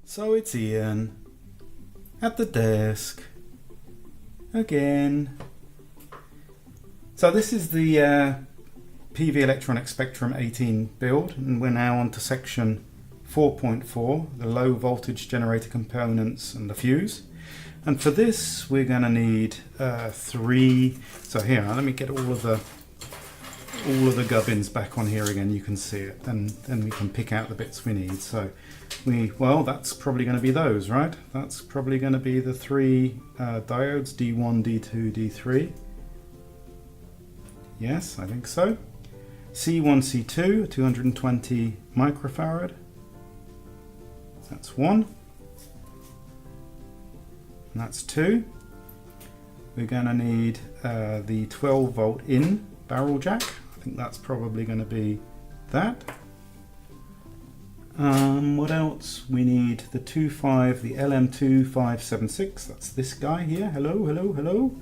So it's Ian at the desk again. So this is the PVElectronics Spectrum 18 build, and we're now on to section 4.4, the low voltage generator components and the fuse. And for this we're going to need 3. So here, let me get all of the gubbins back on here again. You can see it. Then we can pick out the bits we need. So well, that's probably going to be those, right? That's probably going to be the 3 diodes, D1, D2, D3. Yes, I think so. C1, C2, 220 microfarad. That's 1. And that's 2. We're going to need the 12 volt in barrel jack. I think that's probably going to be that. What else? We need the the LM2576. That's this guy here. Hello, hello, hello.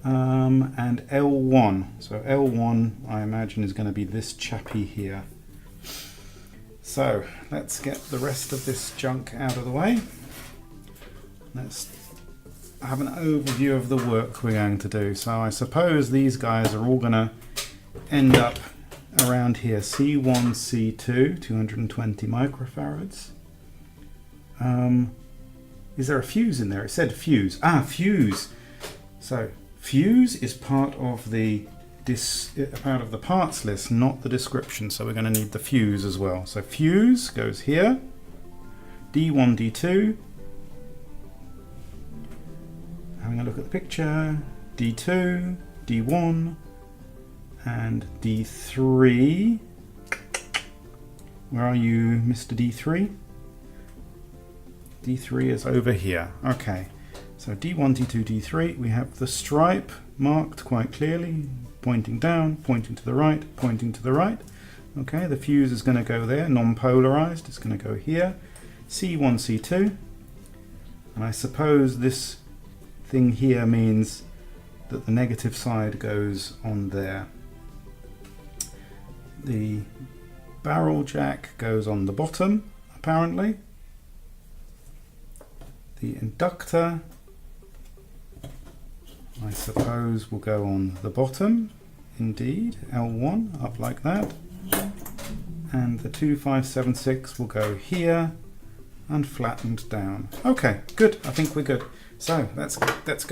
And L1. So L1, I imagine, is going to be this chappy here. So let's get the rest of this junk out of the way. Let's have an overview of the work we're going to do. So I suppose these guys are all going to end up around here. C1, C2, 220 microfarads. Is there a fuse in there? It said fuse. Ah, fuse. So fuse is part of the parts list, not the description. So we're going to need the fuse as well. So fuse goes here. D1, D2. Having a look at the picture. D2, D1, and D3. Where are you, Mr. D3? D3 is over here. Okay. So D1, D2, D3, we have the stripe marked quite clearly, pointing down, pointing to the right, pointing to the right. Okay, the fuse is going to go there, non-polarized, it's going to go here. C1, C2, and I suppose this thing here means that the negative side goes on there. The barrel jack goes on the bottom, apparently. The inductor, I suppose, will go on the bottom, indeed, L1, up like that. And the 2576 will go here and flattened down. Okay, good, I think we're good. So, let's go. Let's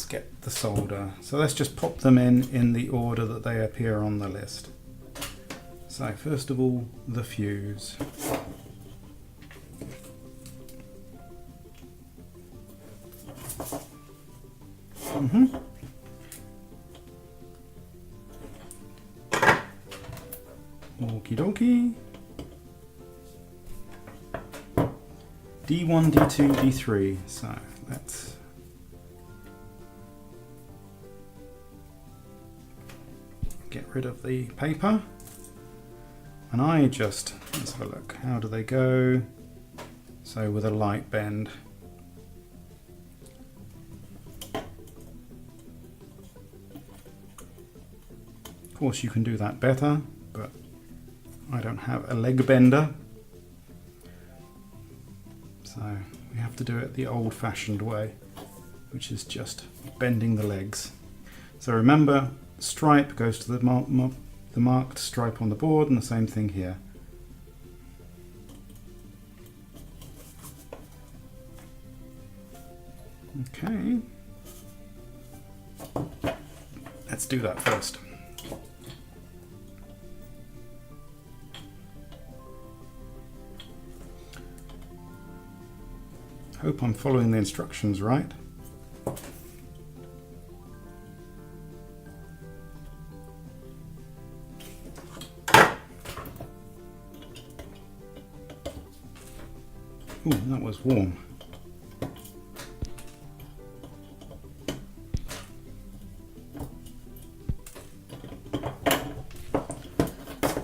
get the solder. So let's just pop them in the order that they appear on the list. So first of all, the fuse. Okie dokie. D1, D2, D3. So let's get rid of the paper. And let's have a look. How do they go? So with a light bend. Of course you can do that better, but I don't have a leg bender. So we have to do it the old-fashioned way, which is just bending the legs. So remember, stripe goes to the marked stripe on the board, and the same thing here. Okay. Let's do that first. Hope I'm following the instructions right. Ooh, that was warm.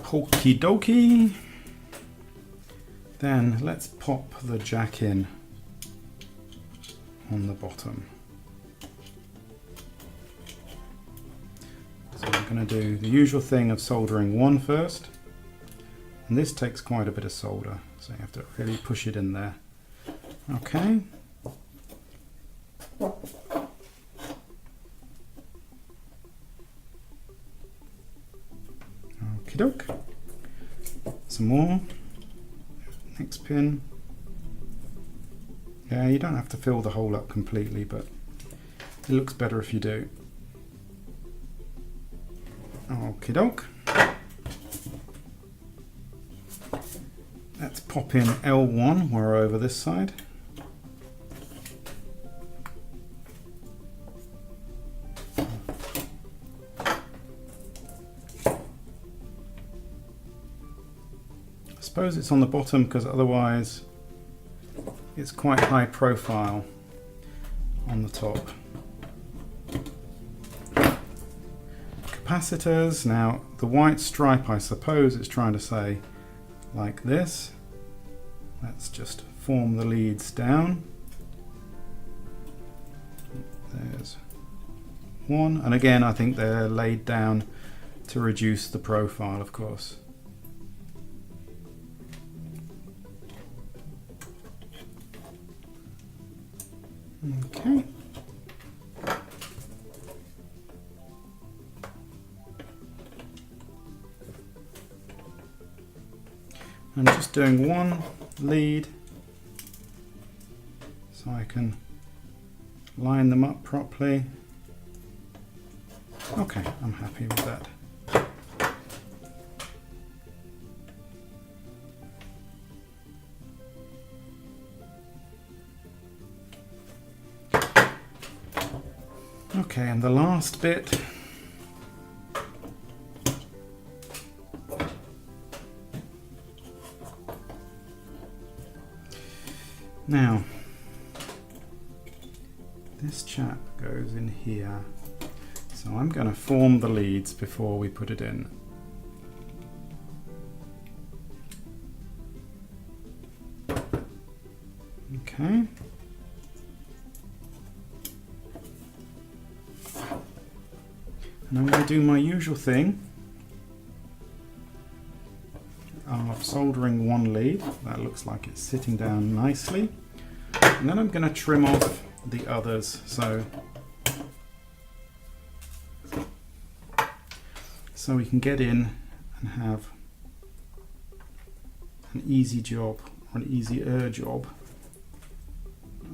Okie dokie. Then let's pop the jack in on the bottom. So I'm going to do the usual thing of soldering one first, and this takes quite a bit of solder, so you have to really push it in there. Okay. Okie doke. Some more. Next pin. Yeah, you don't have to fill the hole up completely, but it looks better if you do. Okie doke. Let's pop in L1, we're over this side. I suppose it's on the bottom because otherwise it's quite high profile on the top. Capacitors, now the white stripe, I suppose it's trying to say like this. Let's just form the leads down. There's one, and again I think they're laid down to reduce the profile, of course. Okay. I'm just doing one lead so I can line them up properly. Okay, I'm happy with that. Okay, and the last bit. Now, this chap goes in here, so I'm going to form the leads before we put it in. Okay. And I'm going to do my usual thing of soldering one lead. That looks like it's sitting down nicely. And then I'm going to trim off the others so we can get in and have an easy job, or an easier job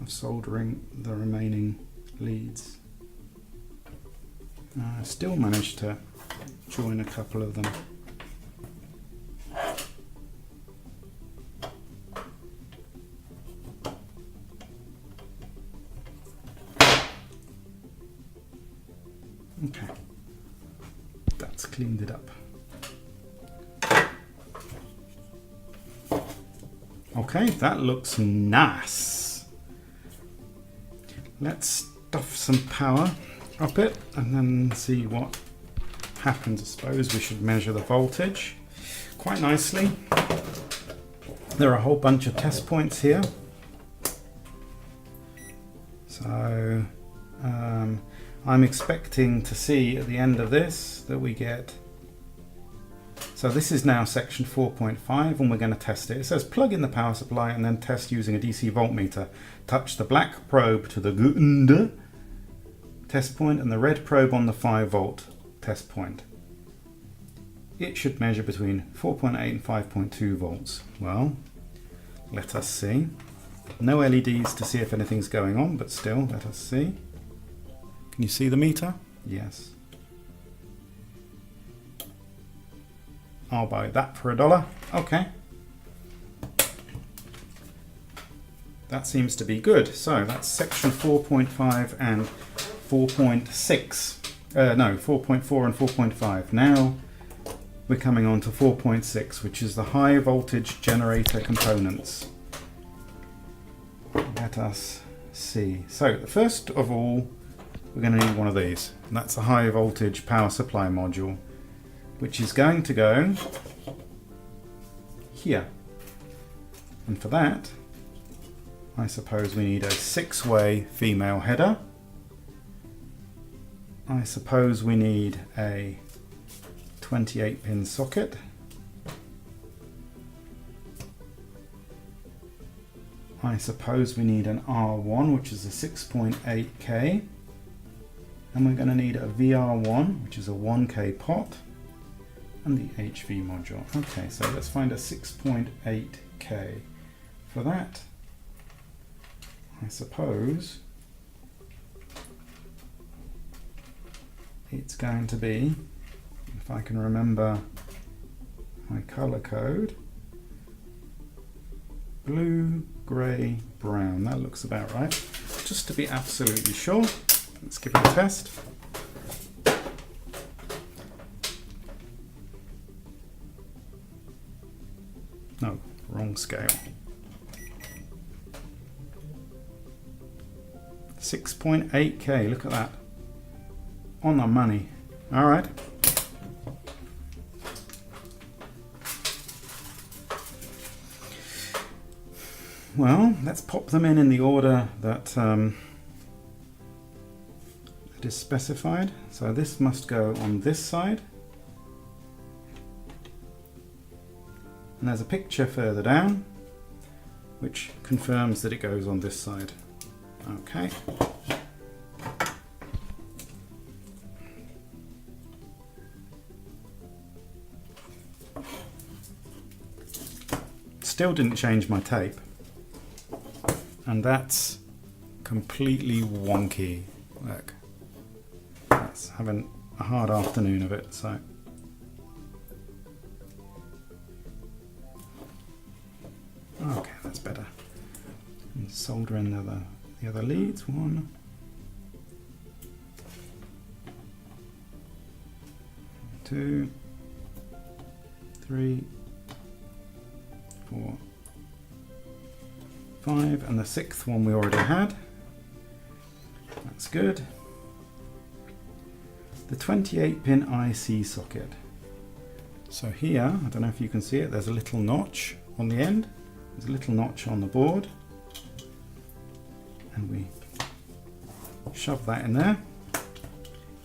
of soldering the remaining leads. I still managed to join a couple of them. Okay, that's cleaned it up. Okay, that looks nice. Let's stuff some power up it and then see what happens. I suppose we should measure the voltage quite nicely. There are a whole bunch of test points here. So I'm expecting to see at the end of this that we get, so this is now section 4.5 and we're going to test it. It says plug in the power supply and then test using a DC voltmeter. Touch the black probe to the Grund test point and the red probe on the 5 volt test point. It should measure between 4.8 and 5.2 volts. Well, let us see. No LEDs to see if anything's going on, but still, let us see. Can you see the meter? Yes. I'll buy that for $1. Okay. That seems to be good. So that's section 4.5 and 4.6. No, 4.4 and 4.5. Now we're coming on to 4.6, which is the high voltage generator components. Let us see. So first of all, we're going to need one of these. And that's a high voltage power supply module, which is going to go here. And for that, I suppose we need a 6-way female header. I suppose we need a 28 pin socket. I suppose we need an R1, which is a 6.8K. And we're going to need a VR1, which is a 1K pot, and the HV module. Okay, so let's find a 6.8K. For that, I suppose it's going to be, if I can remember my color code, blue, grey, brown. That looks about right. Just to be absolutely sure, let's give it a test. No, wrong scale. 6.8K, look at that. On the money. All right. Well, let's pop them in the order that it is specified. So this must go on this side. And there's a picture further down which confirms that it goes on this side. Okay. Still didn't change my tape. And that's completely wonky. Look. That's having a hard afternoon of it, so. Okay, that's better. And soldering the other leads. 1, 2, 3, 4, 5, and the 6th one we already had. That's good. The 28 pin IC socket. So here, I don't know if you can see it, there's a little notch on the end. There's a little notch on the board. And we shove that in there.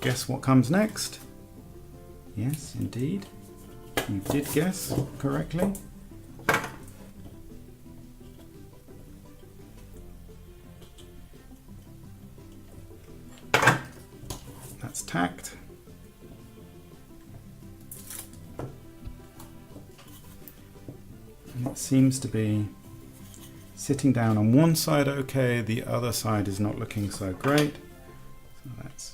Guess what comes next? Yes, indeed. You did guess correctly. That's tacked. And it seems to be sitting down on one side okay, the other side is not looking so great. So that's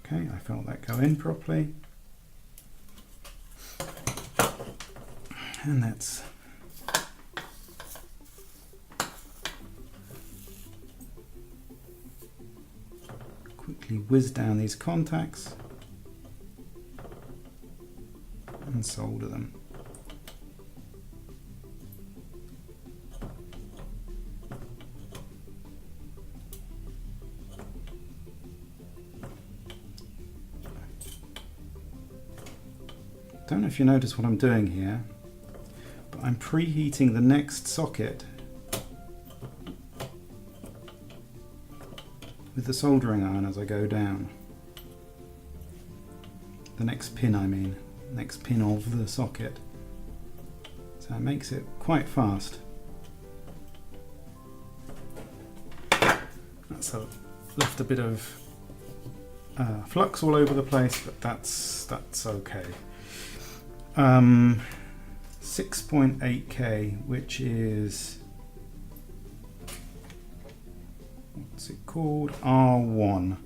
okay, I felt that go in properly. And that's quickly whiz down these contacts and solder them. Don't know if you notice what I'm doing here, but I'm preheating the next socket with the soldering iron as I go down. The next pin, I mean, next pin of the socket. So it makes it quite fast. That's left a bit of flux all over the place, but that's okay. 6.8K, which is, what's it called? R1.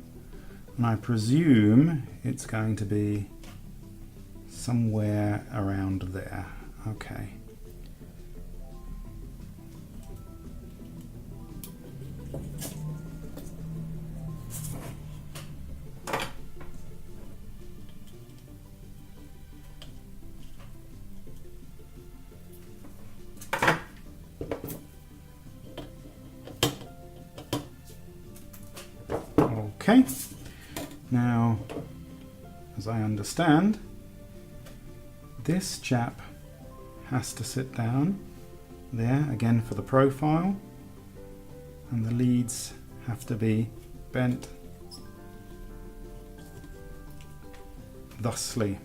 And I presume it's going to be somewhere around there. Okay. Okay, now as I understand, this chap has to sit down there again for the profile, and the leads have to be bent thusly.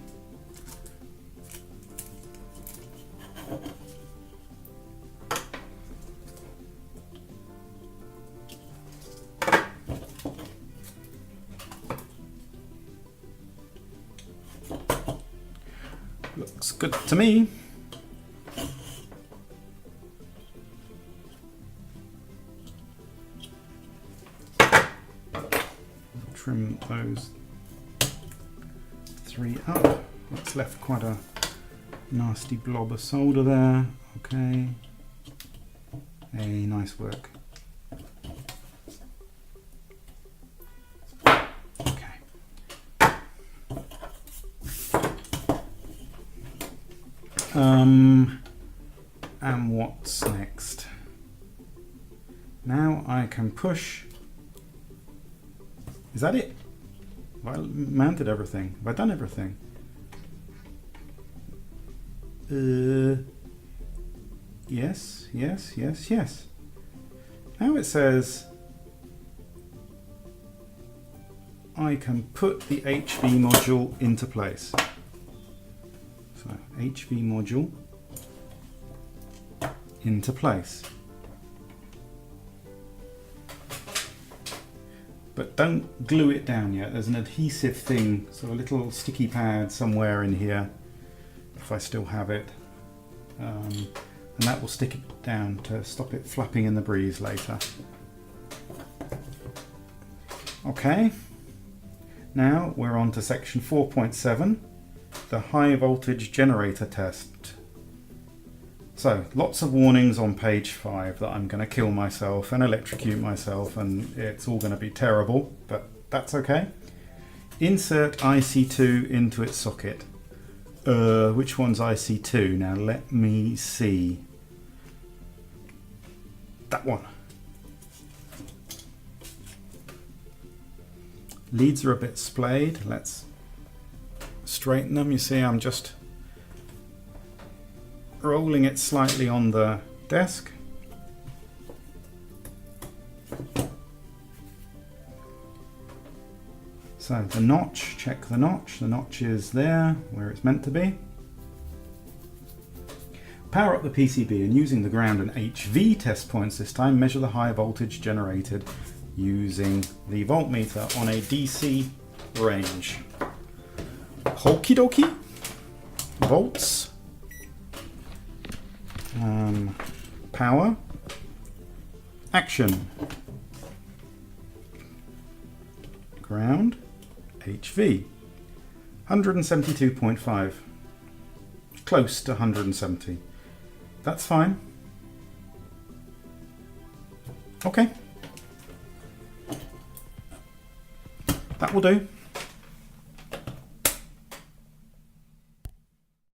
Looks good to me. Trim those 3 up. That's left quite a nasty blob of solder there. Okay. Hey, nice work. And what's next? Now I can push. Is that it? Have I mounted everything? Have I done everything? Yes, yes, yes, yes. Now it says I can put the HV module into place. So HV module into place. But don't glue it down yet. There's an adhesive thing, so a little sticky pad somewhere in here, if I still have it. And that will stick it down to stop it flapping in the breeze later. Okay, now we're on to section 4.7, the high voltage generator test. So lots of warnings on page 5 that I'm going to kill myself and electrocute myself and it's all going to be terrible, but that's okay. Insert IC2 into its socket. Which one's IC2? Now let me see. That one. Leads are a bit splayed. Let's straighten them. You see I'm just rolling it slightly on the desk. So the notch, check the notch. The notch is there where it's meant to be. Power up the PCB and using the ground and HV test points this time, measure the high voltage generated using the voltmeter on a DC range. Okie dokie. Volts. Power. Action. Ground. HV. 172.5. Close to 170. That's fine. Okay. That will do.